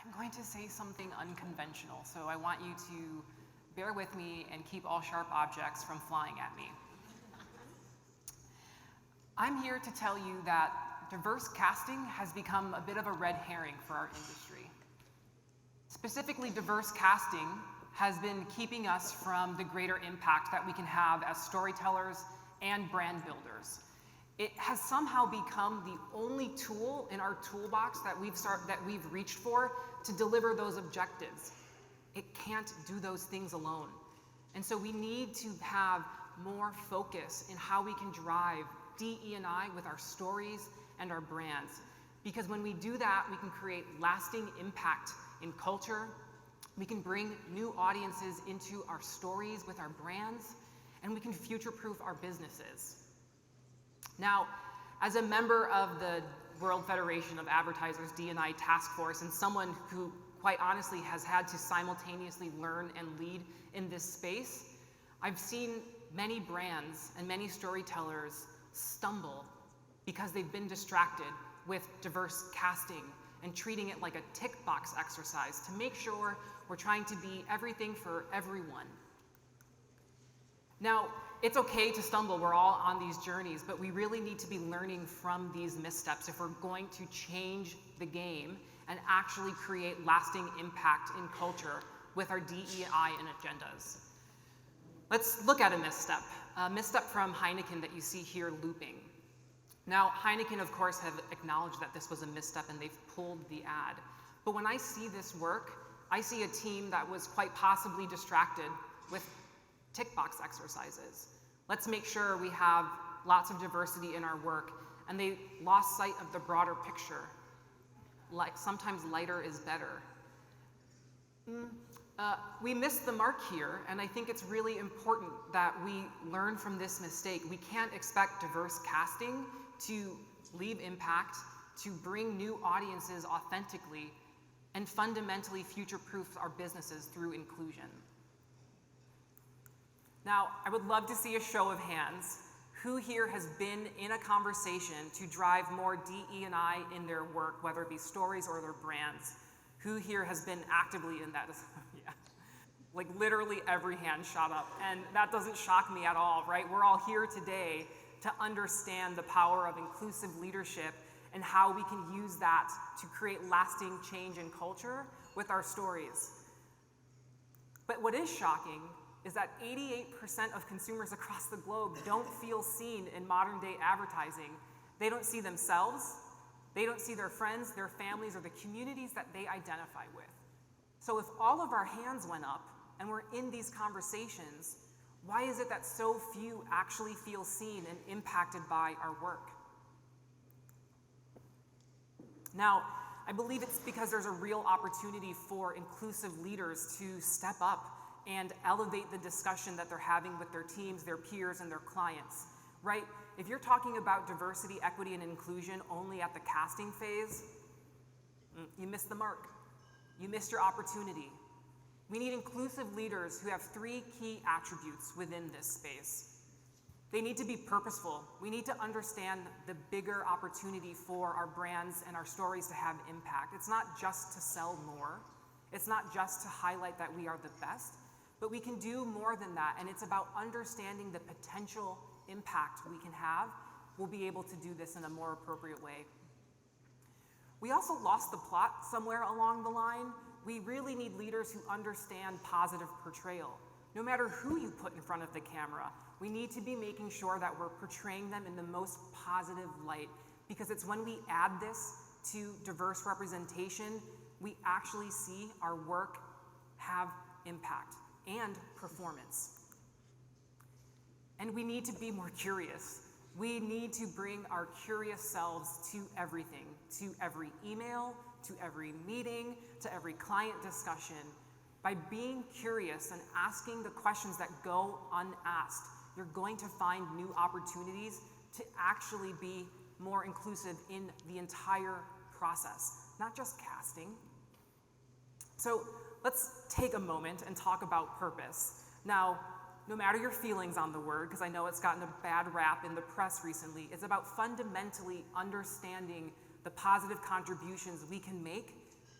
I'm going to say something unconventional, so I want you to bear with me and keep all sharp objects from flying at me. I'm here to tell you that diverse casting has become a bit of a red herring for our industry. Specifically, diverse casting has been keeping us from the greater impact that we can have as storytellers and brand builders. It has somehow become the only tool in our toolbox that we've reached for to deliver those objectives. It can't do those things alone. And so we need to have more focus in how we can drive DE&I with our stories and our brands. Because when we do that, we can create lasting impact in culture. We can bring new audiences into our stories with our brands, and we can future-proof our businesses. Now, as a member of the World Federation of Advertisers D&I Task Force, and someone who quite honestly has had to simultaneously learn and lead in this space, I've seen many brands and many storytellers stumble because they've been distracted with diverse casting and treating it like a tick box exercise to make sure we're trying to be everything for everyone. Now, it's okay to stumble, we're all on these journeys, but we really need to be learning from these missteps if we're going to change the game and actually create lasting impact in culture with our DE&I and agendas. Let's look at a misstep from Heineken that you see here looping. Now, Heineken, of course, have acknowledged that this was a misstep and they've pulled the ad. But when I see this work, I see a team that was quite possibly distracted with tick box exercises. Let's make sure we have lots of diversity in our work, and they lost sight of the broader picture. Like sometimes lighter is better. We missed the mark here, and I think it's really important that we learn from this mistake. We can't expect diverse casting to leave impact, to bring new audiences authentically, and fundamentally future-proof our businesses through inclusion. Now, I would love to see a show of hands. Who here has been in a conversation to drive more DE&I in their work, whether it be stories or their brands? Who here has been actively in that? Yeah. Like literally every hand shot up, and that doesn't shock me at all, right? We're all here today to understand the power of inclusive leadership and how we can use that to create lasting change in culture with our stories. But what is shocking is that 88% of consumers across the globe don't feel seen in modern day advertising. They don't see themselves, they don't see their friends, their families, or the communities that they identify with. So if all of our hands went up and we're in these conversations, why is it that so few actually feel seen and impacted by our work? Now, I believe it's because there's a real opportunity for inclusive leaders to step up and elevate the discussion that they're having with their teams, their peers, and their clients, right? If you're talking about diversity, equity, and inclusion only at the casting phase, you missed the mark. You missed your opportunity. We need inclusive leaders who have 3 key attributes within this space. They need to be purposeful. We need to understand the bigger opportunity for our brands and our stories to have impact. It's not just to sell more. It's not just to highlight that we are the best, but we can do more than that, and it's about understanding the potential impact we can have. We'll be able to do this in a more appropriate way. We also lost the plot somewhere along the line. We really need leaders who understand positive portrayal. No matter who you put in front of the camera, we need to be making sure that we're portraying them in the most positive light, because it's when we add this to diverse representation, we actually see our work have impact and performance. And we need to be more curious. We need to bring our curious selves to everything, to every email, to every meeting, to every client discussion. By being curious and asking the questions that go unasked, you're going to find new opportunities to actually be more inclusive in the entire process, not just casting. So let's take a moment and talk about purpose. Now, no matter your feelings on the word, because I know it's gotten a bad rap in the press recently, it's about fundamentally understanding the positive contributions we can make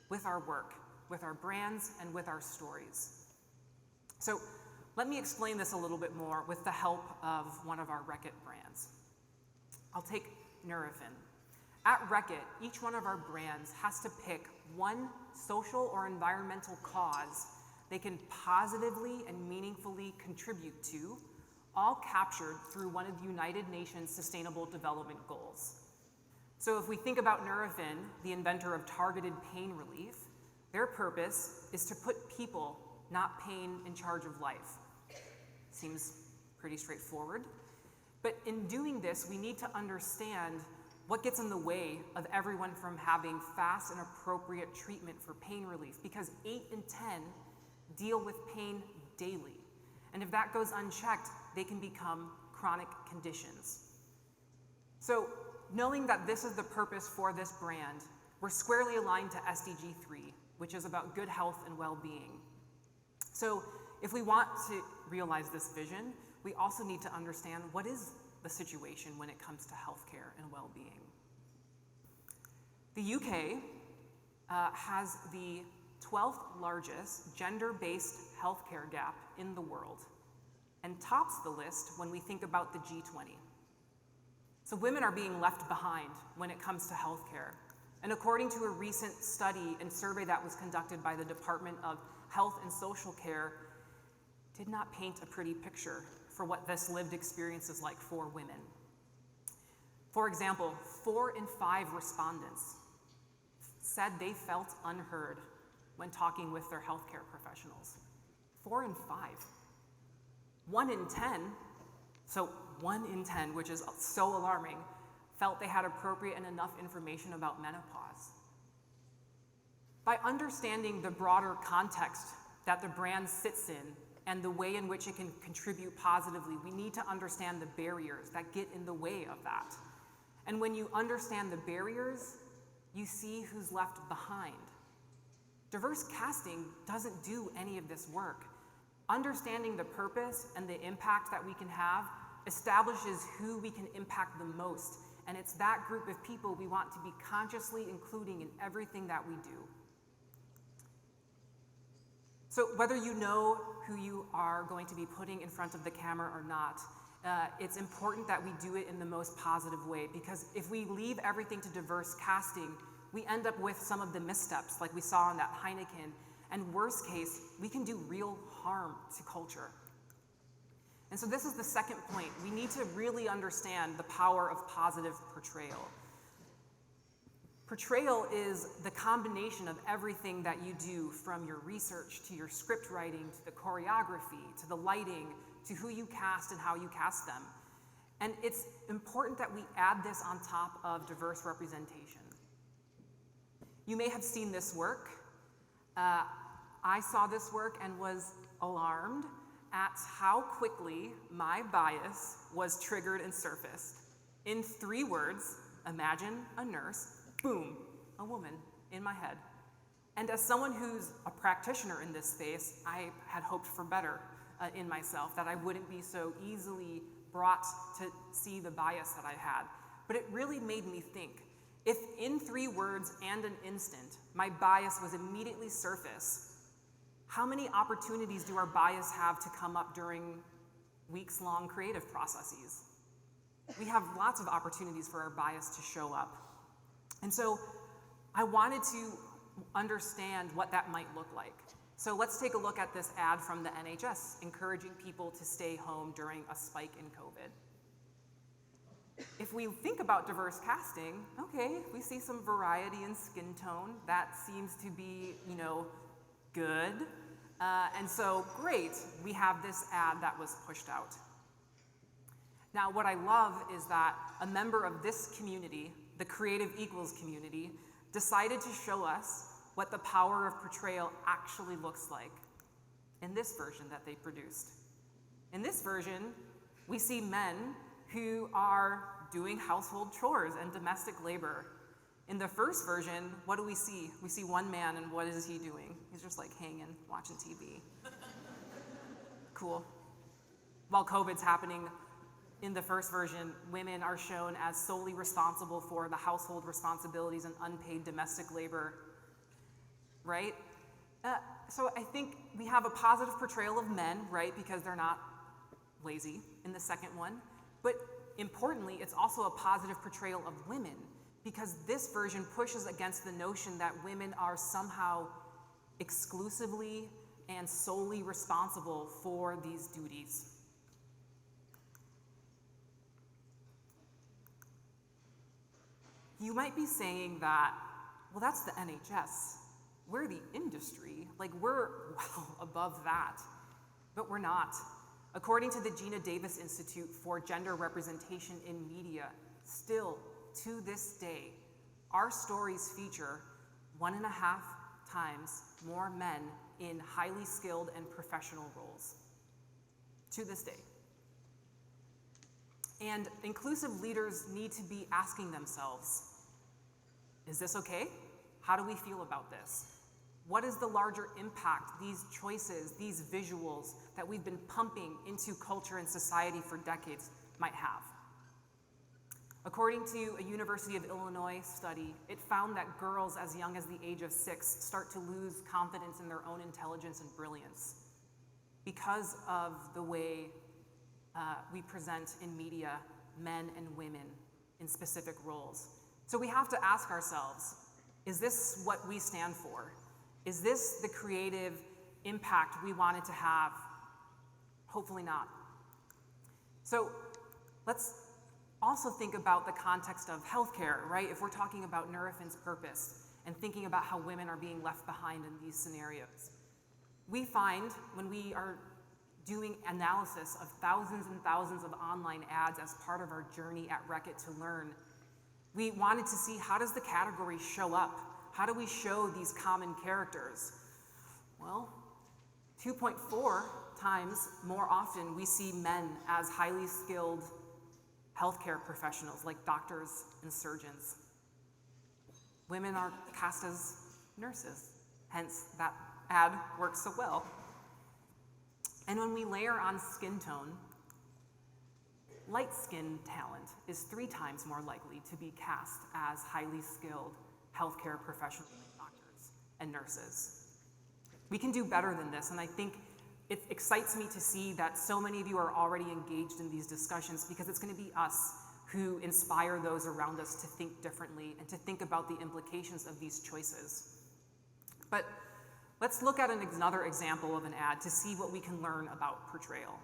with our work, with our brands, and with our stories. So let me explain this a little bit more with the help of one of our Reckitt brands. I'll take Nurofen. At Reckitt, each one of our brands has to pick one social or environmental cause they can positively and meaningfully contribute to, all captured through one of the United Nations Sustainable Development Goals. So if we think about Nurofen, the inventor of targeted pain relief, their purpose is to put people, not pain, in charge of life. Seems pretty straightforward. But in doing this, we need to understand what gets in the way of everyone from having fast and appropriate treatment for pain relief, because 8 in 10 deal with pain daily. And if that goes unchecked, they can become chronic conditions. So knowing that this is the purpose for this brand, we're squarely aligned to SDG 3, which is about good health and well-being. So if we want to realize this vision, we also need to understand what is the situation when it comes to healthcare and well-being. The UK has the 12th largest gender-based healthcare gap in the world and tops the list when we think about the G20. So women are being left behind when it comes to healthcare. And according to a recent study and survey that was conducted by the Department of Health and Social Care, did not paint a pretty picture for what this lived experience is like for women. For example, 4 in 5 respondents said they felt unheard when talking with their healthcare professionals. 4 in 5. 1 in 10, so 1 in 10, which is so alarming, felt they had appropriate and enough information about menopause. By understanding the broader context that the brand sits in and the way in which it can contribute positively, we need to understand the barriers that get in the way of that. And when you understand the barriers, you see who's left behind. Diverse casting doesn't do any of this work. Understanding the purpose and the impact that we can have establishes who we can impact the most, and it's that group of people we want to be consciously including in everything that we do. So whether you know who you are going to be putting in front of the camera or not, it's important that we do it in the most positive way, because if we leave everything to diverse casting, we end up with some of the missteps like we saw in that Heineken, and worst case, we can do real harm to culture. And so this is the second point. We need to really understand the power of positive portrayal. Portrayal is the combination of everything that you do, from your research to your script writing, to the choreography, to the lighting, to who you cast and how you cast them. And it's important that we add this on top of diverse representation. You may have seen this work. I saw this work and was alarmed at how quickly my bias was triggered and surfaced. In 3 words, imagine a nurse, boom, a woman in my head. And as someone who's a practitioner in this space, I had hoped for better in myself, that I wouldn't be so easily brought to see the bias that I had. But it really made me think, if in 3 words and an instant, my bias was immediately surfaced, how many opportunities do our bias have to come up during weeks-long creative processes? We have lots of opportunities for our bias to show up. And so I wanted to understand what that might look like. So let's take a look at this ad from the NHS, encouraging people to stay home during a spike in COVID. If we think about diverse casting, okay, we see some variety in skin tone. That seems to be, good. And so, great, we have this ad that was pushed out. Now, what I love is that a member of this community, the Creative Equals community, decided to show us what the power of portrayal actually looks like in this version that they produced. In this version, we see men who are doing household chores and domestic labor. In the first version, what do we see? We see one man, and what is he doing? He's just like hanging, watching TV. Cool. While COVID's happening, in the first version, women are shown as solely responsible for the household responsibilities and unpaid domestic labor. right? So I think we have a positive portrayal of men, right, because they're not lazy in the second one. But importantly, it's also a positive portrayal of women, because this version pushes against the notion that women are somehow exclusively and solely responsible for these duties. You might be saying that, well, that's the NHS. We're the industry. Like, we're well above that. But we're not. According to the Gina Davis Institute for Gender Representation in Media, still, to this day, our stories feature 1.5 times more men in highly skilled and professional roles. To this day. And inclusive leaders need to be asking themselves, is this okay? How do we feel about this? What is the larger impact these choices, these visuals that we've been pumping into culture and society for decades might have? According to a University of Illinois study, it found that girls as young as the age of 6 start to lose confidence in their own intelligence and brilliance because of the way we present in media men and women in specific roles. So we have to ask ourselves, is this what we stand for? Is this the creative impact we wanted to have? Hopefully not. So let's also think about the context of healthcare, right? If we're talking about Nurofin's purpose and thinking about how women are being left behind in these scenarios, we find when we are doing analysis of thousands and thousands of online ads as part of our journey at Reckitt to learn, we wanted to see, how does the category show up? How do we show these common characters? Well, 2.4 times more often we see men as highly skilled healthcare professionals like doctors and surgeons. Women are cast as nurses, hence that ad works so well. And when we layer on skin tone, light skin talent is 3 times more likely to be cast as highly skilled healthcare professionals like doctors and nurses. We can do better than this, and I think it excites me to see that so many of you are already engaged in these discussions, because it's going to be us who inspire those around us to think differently and to think about the implications of these choices. But let's look at another example of an ad to see what we can learn about portrayal.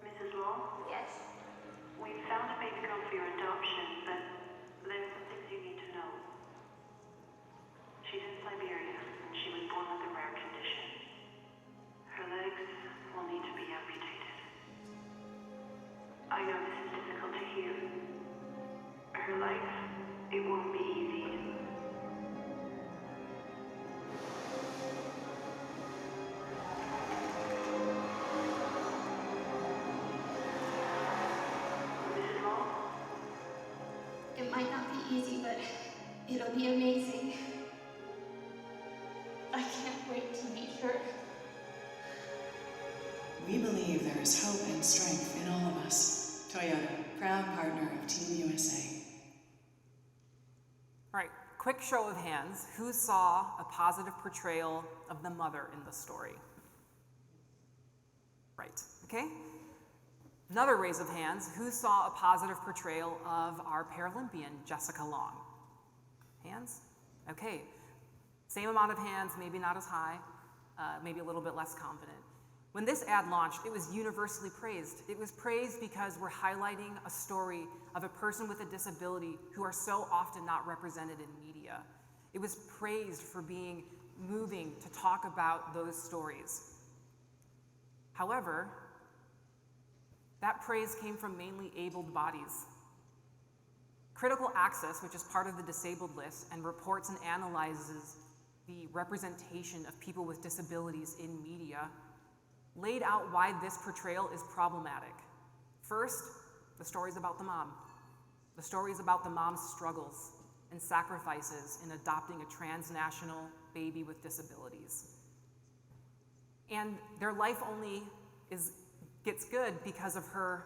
Mrs. Law? Yes. We found a baby girl for your adoption, but there's some things you need to know. She's in Siberia, and she was born with a rare condition. Her legs will need to be amputated. I know this is difficult to hear. Her life, it won't be easy. Mrs. Law? It might not be easy, but it'll be amazing. I can't wait to meet her. We believe there is hope and strength in all of us. Toyota, proud partner of Team USA. All right, quick show of hands. Who saw a positive portrayal of the mother in the story? Right, okay. Another raise of hands. Who saw a positive portrayal of our Paralympian, Jessica Long? Hands? Okay. Same amount of hands, maybe not as high, maybe a little bit less confident. When this ad launched, it was universally praised. It was praised because we're highlighting a story of a person with a disability who are so often not represented in media. It was praised for being moving to talk about those stories. However, that praise came from mainly abled bodies. Critical Access, which is part of the disabled list and reports and analyzes the representation of people with disabilities in media, laid out why this portrayal is problematic. First, the story's about the mom. The story's about the mom's struggles and sacrifices in adopting a transnational baby with disabilities. And their life only gets good because of her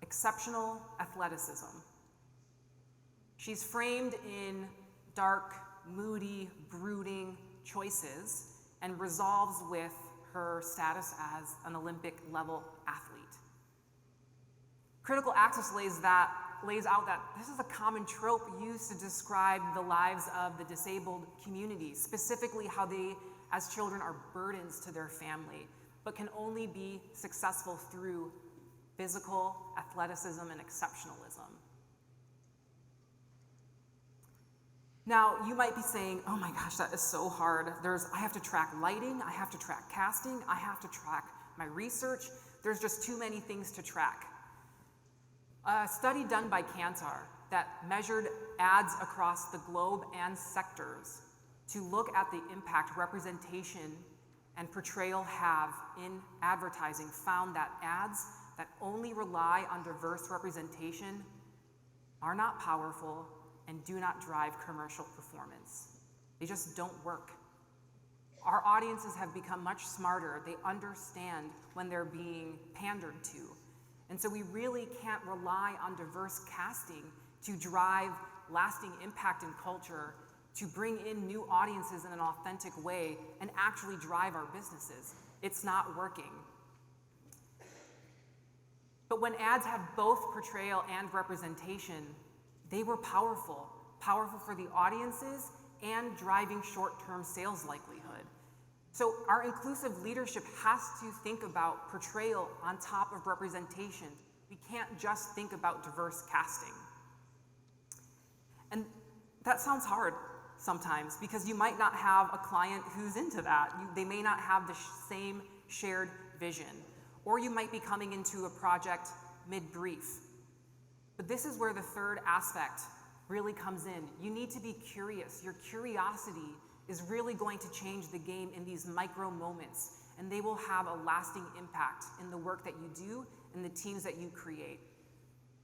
exceptional athleticism. She's framed in dark, moody, brooding choices and resolves with her status as an Olympic-level athlete. Critical Access lays out that this is a common trope used to describe the lives of the disabled community, specifically how they, as children, are burdens to their family, but can only be successful through physical athleticism and exceptionalism. Now, you might be saying, oh my gosh, that is so hard. I have to track lighting, I have to track casting, I have to track my research. There's just too many things to track. A study done by Kantar that measured ads across the globe and sectors to look at the impact representation and portrayal have in advertising found that ads that only rely on diverse representation are not powerful and do not drive commercial performance. They just don't work. Our audiences have become much smarter. They understand when they're being pandered to. And so we really can't rely on diverse casting to drive lasting impact in culture, to bring in new audiences in an authentic way and actually drive our businesses. It's not working. But when ads have both portrayal and representation, they were powerful for the audiences and driving short-term sales likelihood. So our inclusive leadership has to think about portrayal on top of representation. We can't just think about diverse casting. And that sounds hard sometimes because you might not have a client who's into that. They may not have the same shared vision, or you might be coming into a project mid-brief. But this is where the third aspect really comes in. You need to be curious. Your curiosity is really going to change the game in these micro moments, and they will have a lasting impact in the work that you do and the teams that you create.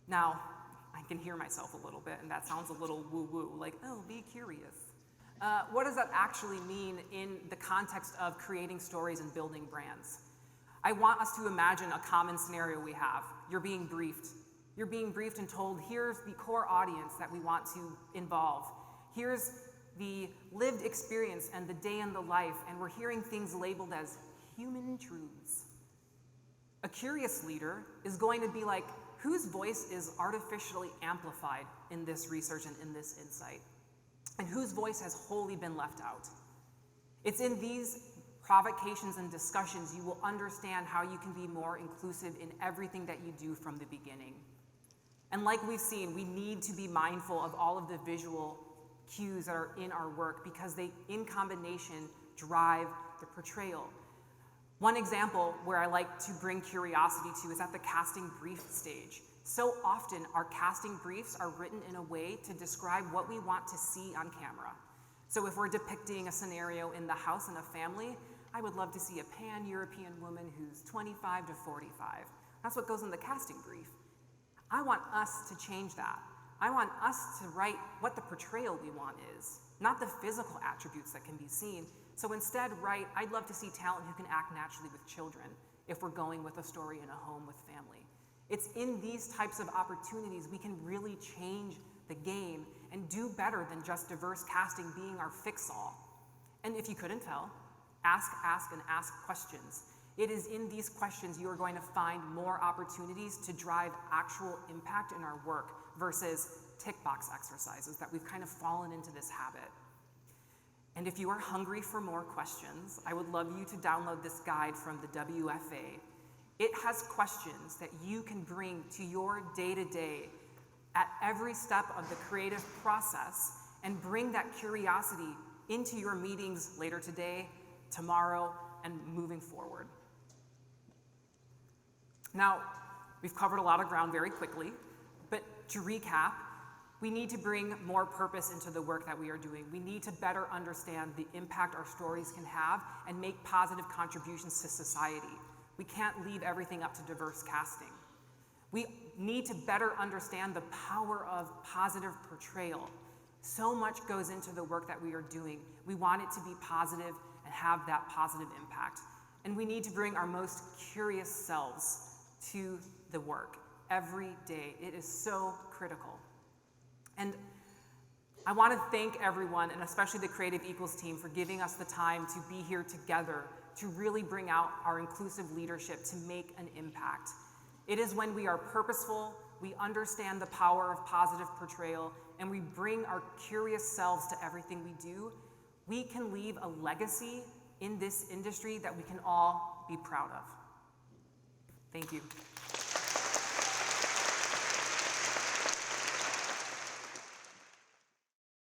Now, I can hear myself a little bit, and that sounds a little woo-woo, like, oh, be curious. What does that actually mean in the context of creating stories and building brands? I want us to imagine a common scenario we have. You're being briefed. You're being briefed and told, here's the core audience that we want to involve. Here's the lived experience and the day in the life, and we're hearing things labeled as human truths. A curious leader is going to be like, whose voice is artificially amplified in this research and in this insight? And whose voice has wholly been left out? It's in these provocations and discussions you will understand how you can be more inclusive in everything that you do from the beginning. And like we've seen, we need to be mindful of all of the visual cues that are in our work because they, in combination, drive the portrayal. One example where I like to bring curiosity to is at the casting brief stage. So often, our casting briefs are written in a way to describe what we want to see on camera. So if we're depicting a scenario in the house and a family, I would love to see a pan-European woman who's 25 to 45. That's what goes in the casting brief. I want us to change that. I want us to write what the portrayal we want is, not the physical attributes that can be seen. So instead write, I'd love to see talent who can act naturally with children if we're going with a story in a home with family. It's in these types of opportunities we can really change the game and do better than just diverse casting being our fix-all. And if you couldn't tell, ask, and ask questions. It is in these questions you are going to find more opportunities to drive actual impact in our work versus tick box exercises that we've kind of fallen into this habit. And if you are hungry for more questions, I would love you to download this guide from the WFA. It has questions that you can bring to your day-to-day at every step of the creative process and bring that curiosity into your meetings later today, tomorrow, and moving forward. Now, we've covered a lot of ground very quickly, but to recap, we need to bring more purpose into the work that we are doing. We need to better understand the impact our stories can have and make positive contributions to society. We can't leave everything up to diverse casting. We need to better understand the power of positive portrayal. So much goes into the work that we are doing. We want it to be positive and have that positive impact. And we need to bring our most curious selves to the work every day. It is so critical. And I want to thank everyone, and especially the Creative Equals team, for giving us the time to be here together to really bring out our inclusive leadership to make an impact. It is when we are purposeful, we understand the power of positive portrayal, and we bring our curious selves to everything we do, we can leave a legacy in this industry that we can all be proud of. Thank you.